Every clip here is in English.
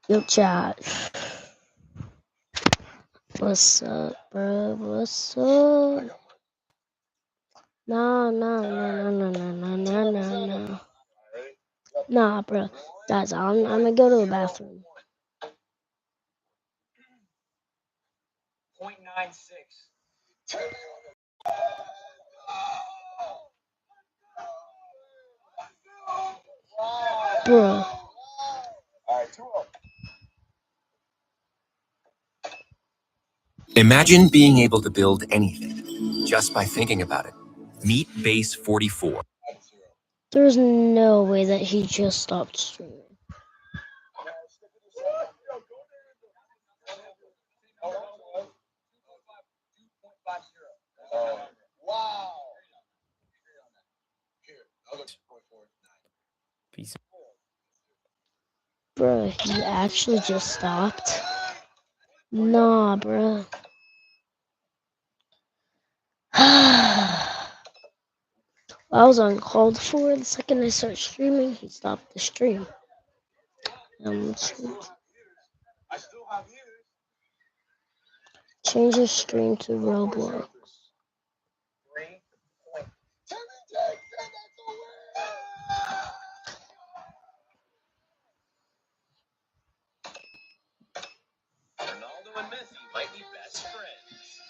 Yo, chat. What's up, bro? What's up? Nah, nah, nah, nah, nah, nah, nah, nah, nah. Nah, bro. Guys, I'm gonna go to the bathroom. Bro. Imagine being able to build anything just by thinking about it. Meet Base 44. There's no way that he just stopped streaming. Peace. Bro, he actually just stopped? Nah, bro. I was uncalled for. The second I start streaming, he stopped the stream. Change the stream to Roblox. Ronaldo and Messi might be best friends.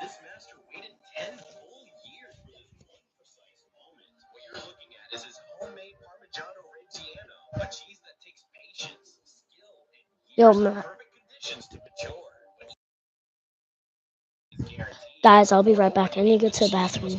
This master waited 10 full years for this one precise moment. What you're looking at is his homemade Parmigiano Reggiano, a cheese that takes patience, skill, and Yo, years of man. perfect conditions to mature. Guys, I'll be right back. I need to go to the bathroom.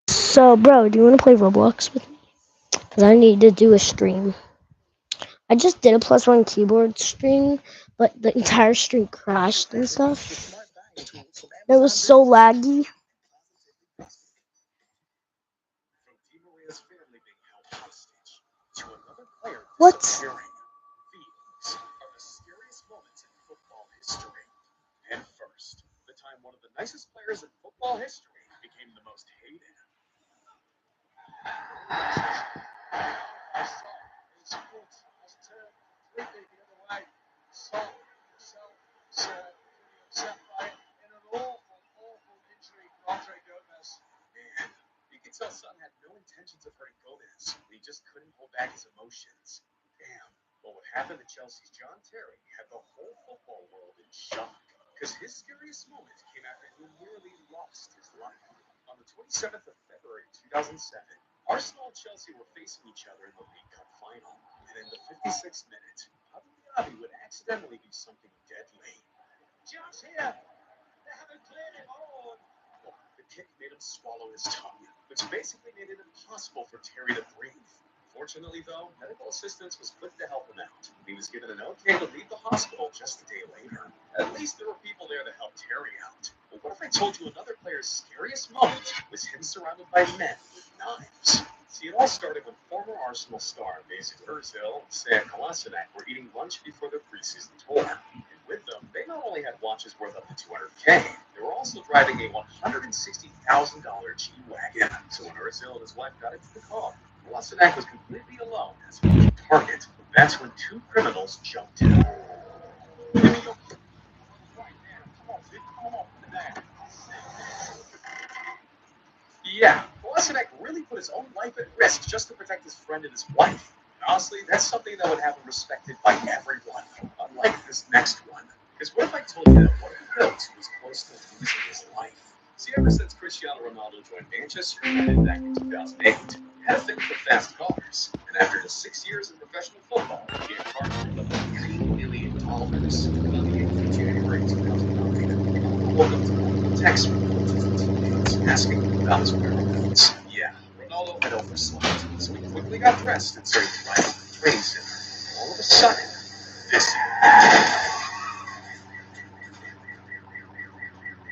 So, bro, do you want to play Roblox with me? Because I need to do a stream. I just did a +1 keyboard stream, but the entire stream crashed and stuff. It was so laggy. another player What? disappearing. These are the scariest moments in football history. And first, the time one of the nicest players in football history became the most hated. His foot has turned completely the other way. Son himself is pretty upset by it in an awful injury for Andre Gomez. Man, you could tell Son had no intentions of hurting Gomez. He just couldn't hold back his emotions. Damn. Well, what happened to Chelsea's John Terry had the whole football world in shock. Because his scariest moment came after he nearly lost his life. On the 27th of February 2007, Arsenal and Chelsea were facing each other in the League Cup final. And in the 56th minute, Abu would accidentally do something deadly. Josh here! They haven't cleared him on! Well, the kick made him swallow his tongue, which basically made it impossible for Terry to breathe. Fortunately, though, medical assistance was quick to help him out. He was given an okay to leave the hospital just a day later. At least there were people there to help Terry out. But what if I told you another player's scariest moment was him surrounded by men with knives? See, it all started when former Arsenal star Mesut Ozil and Sead Kolasinac were eating lunch before their preseason tour. And with them, they not only had watches worth up to $200K, they were also driving a $160,000 G-Wagon. So when Ozil and his wife got into the car, Kolasinac was completely alone as a moving target. That's when two criminals jumped in. Yeah, Kolasinac really put his own life at risk just to protect his friend and his wife. And honestly, that's something that would have him respected by everyone, unlike this next one. Because what if I told you that what he built was close to losing his life? See, ever since Cristiano Ronaldo joined Manchester United back in 2008, he had a thing for fast cars. And after just 6 years in professional football, he had cars worth up to $3 million. But on the 8th of January 2009, Ronaldo woke up to multiple texts from coaches and teammates asking him about his whereabouts. Yeah, Ronaldo had overslept, so he quickly got dressed and started driving to the training center. All of a sudden, this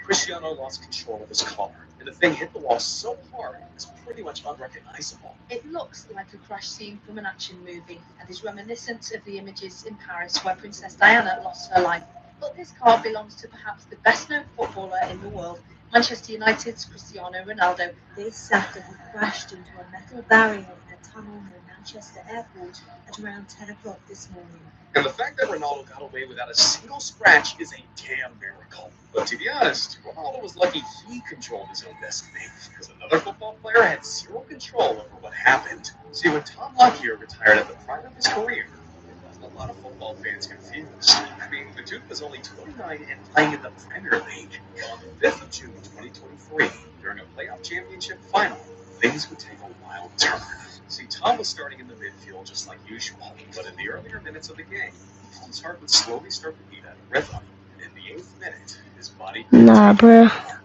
Cristiano lost control of his car, and the thing hit the wall so hard it was pretty much unrecognizable. It looks like a crash scene from an action movie and is reminiscent of the images in Paris where Princess Diana lost her life. But this car belongs to perhaps the best-known footballer in the world, Manchester United's Cristiano Ronaldo. This after he crashed into a metal barrier in a tunnel near Manchester Airport at around 10 o'clock this morning. And the fact that Ronaldo got away without a single scratch is a damn miracle. But to be honest, Ronaldo was lucky he controlled his own destiny, because another football player had zero control over what happened. See, when Tom Lockyer retired at the prime of his career, there wasn't a lot of football fans confused. I mean, the Duke was only 29 and playing in the Premier League. On the 5th of June 2023, during a playoff championship final, things would take a wild turn. See, Tom was starting in the midfield just like usual, but in the earlier minutes of the game, Tom's heart would slowly start to beat out of rhythm, and in the 8th minute, his body couldn't Nah, take it bro. anymore.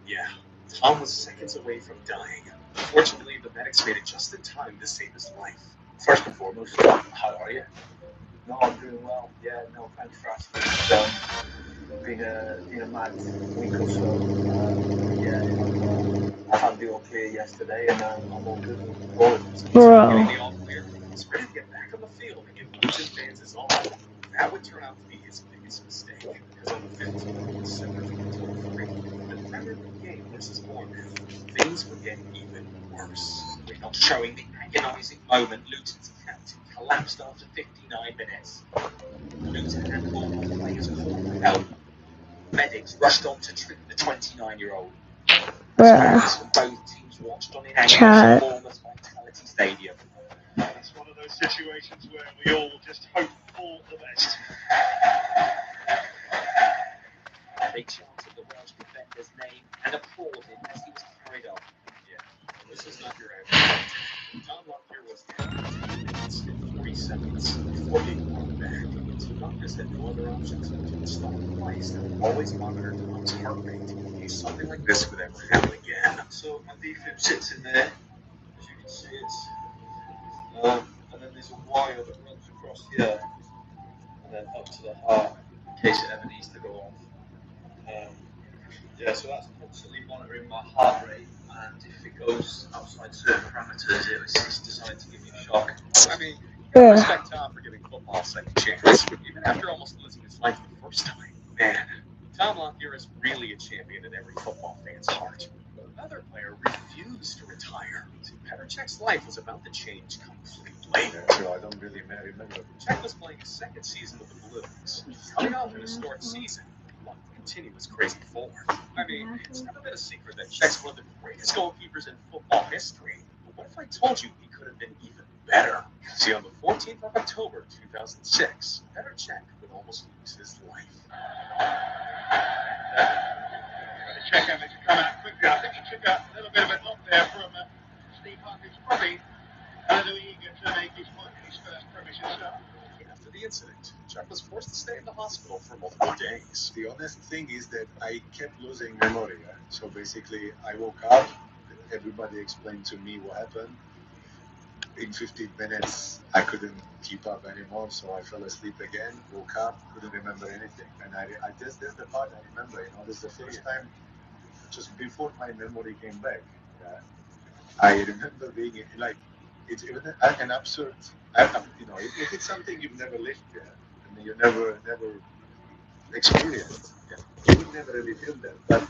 Yeah, Tom was seconds away from dying. Fortunately, the medics made it just in time to save his life. First and foremost, how are you? No, I'm doing well. Yeah, no, thanks for asking. It's been a mad week or so. I've had the all clear yesterday, and I'm all good moving forward. Getting Bro. the all clear, he's ready to get back on the field and give Legion fans his all. That would turn out to be his biggest mistake, because on the 15th of December 2023, the Premier League game versus Bournemouth, things were getting even worse. We're not showing the agonising moment Luton's captain collapsed after 59 minutes. Luton had all the players called for help. Medics rushed on to treat the 29-year-old. Bruh. Fans from both teams watched on in anger Chat. at Bournemouth's Vitality Stadium. It's one of those situations where we all just hope for the best. They chanted the Welsh defender's name and applauded as he was carried off. Yeah, this is not your average. Tom Lockyer was down 2 minutes and 40 seconds before being brought back. So doctors had no other options than to install a device that would always monitor Tom's heart rate in case something like this would ever happen again. So my defib sits in there, as you can see. And then there's a wire that runs across here, and then up to the heart in case it ever needs to go off. So that's constantly monitoring my heart rate, and if it goes outside certain parameters, it's designed to give you a shock. I mean, you gotta Yeah. respect Tom for giving football a second chance, even after almost losing his life the first time. Man, Tom Lockyer is really a champion in every football fan's heart. But another player refused to retire. See, Petr life was about to change completely. Yeah, so I don't really remember. Czech was playing his second season with the Blues, coming off an historic season. He wanted to continue his crazy form. I mean, it's never been a secret that Czech's one of the greatest goalkeepers in football history. But what if I told you he could have been even better? See, on the 14th of October, 2006, Petr would almost lose his life. The check having to come out quickly. I think he took a little bit of a knock there from Steve Harvey's probably a little eager to make his point in his first premiership start. After the incident, Czech was forced to stay in the hospital for multiple days. The honest thing is that I kept losing memory. So basically, I woke up, everybody explained to me what happened. In 15 minutes, I couldn't keep up anymore, so I fell asleep again, woke up, couldn't remember anything. And that's the part I remember, this is the first time, just before my memory came back. I remember being like, it's even an absurd, if it's something you've never lived there, and you never experienced, you would never really feel that. But,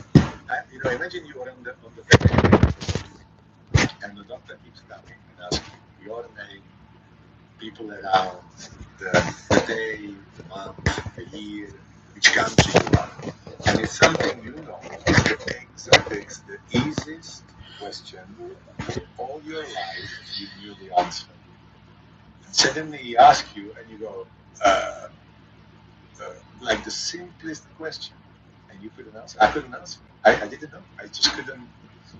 imagine you are on the factory, and the doctor keeps coming and asking your name, people around, the day, the month, the year, which country you are. And it's something it's the easiest question in all your life you knew the answer. And suddenly he asks you and you go, like the simplest question. And you couldn't answer. I couldn't answer. I didn't know. I just couldn't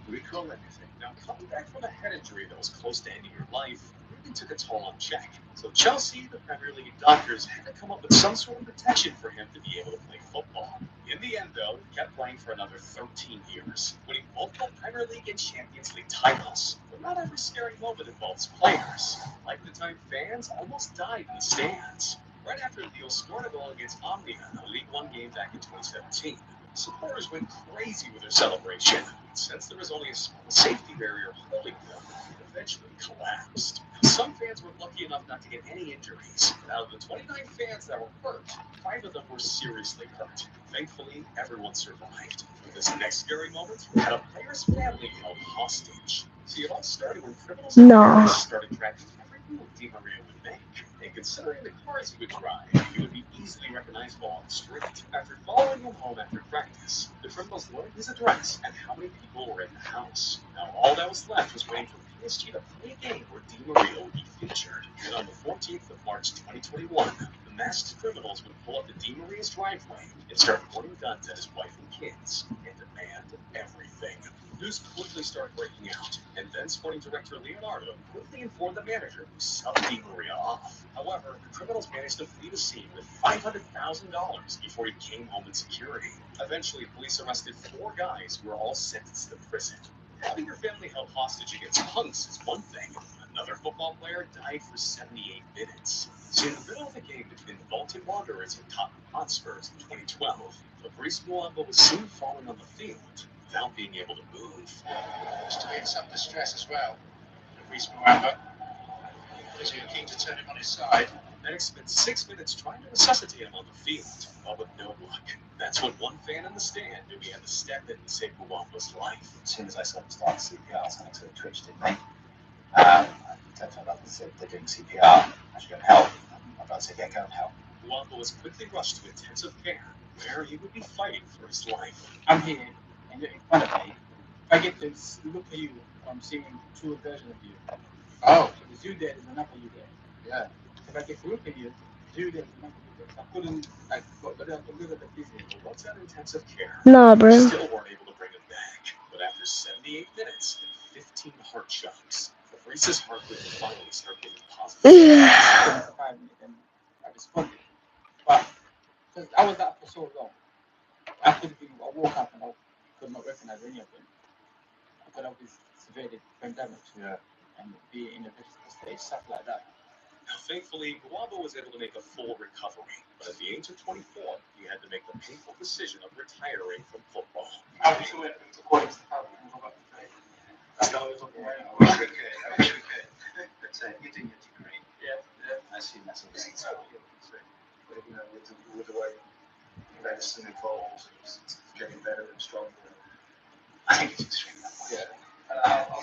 recall anything. Now, coming back from a head injury that was close to ending your life really took a toll on Czech. So Chelsea, the Premier League doctors, had to come up with some sort of protection for him to be able to play football. In the end, though, he kept playing for another 13 years, winning multiple Premier League and Champions League titles. But not every scary moment involves players. Like the time fans almost died in the stands. Right after Lille scored a goal against Omnia in a League One game back in 2017, supporters went crazy with their celebration. Since there was only a small safety barrier holding them, it eventually collapsed. Some fans were lucky enough not to get any injuries, but out of the 29 fans that were hurt, 5 of them were seriously hurt. Thankfully, everyone survived. For this next scary moment, we had a player's family held hostage. See, it all started when criminals in Paris started tracking every move Di Maria would make. And considering the cars he would drive, he would be easily recognizable on the street. After following him home after practice, the criminals learned his address and how many people were in the house. Now, all that was left was waiting for PSG to play a game where Di Maria would be featured. And on the 14th of March 2021, the masked criminals would pull up to Di Maria's driveway and start pointing guns at his wife and kids and demand everything. News quickly started breaking out, and then sporting director Leonardo quickly informed the manager who subbed Di Maria off. However, the criminals managed to flee the scene with $500,000 before he came home in security. Eventually, police arrested 4 guys who were all sentenced to prison. Having your family held hostage against punks is one thing. Another football player died for 78 minutes. See, in the middle of the game between the Bolton Wanderers and Tottenham Hotspurs in 2012, Fabrice Muamba was seen falling on the field without being able to move. Must have been some distress as well. Fabrice Muamba, as he was keen to turn him on his side. Medics spent 6 minutes trying to resuscitate him on the field, but with no luck. That's when one fan in the stand knew he had to step in to save Muamba's life. As soon as I saw him start CPR, something sort of twitched in me. I turned up and said, they're doing CPR, I should go and help. My brother said, yeah, go and help. Muamba was quickly rushed to intensive care, where he would be fighting for his life. I'm here, and you're in front of me. If I get to look at you, I'm seeing 2 versions of you. Oh. So there's you there, there's another you there. Yeah. If I get to look at you, there's you there, there's another you there. So I couldn't, but I'm a little bit busy. Once at intensive care, Nah, bro. still weren't able to bring him back. But after 78 minutes and 15 heart shocks, Fabrice's heart rate finally started getting positive. And I responded. But because I was out for so long, I couldn't even, I woke up and I could not recognize any of them. I thought I was severely brain damage. Yeah. And be in a critical stage, stuff like that. Now, thankfully, Muamba was able to make a full recovery, but at the age of 24, he had to make the painful decision of retiring from football. How would you do it according to how we can go about the trade? dollars on the way. I wish we could. I wish we could. But you're doing your degree. Yeah. I assume that's obviously totally so, but, with the way medicine evolves and it's getting better and stronger, I think it's extremely important. Yeah.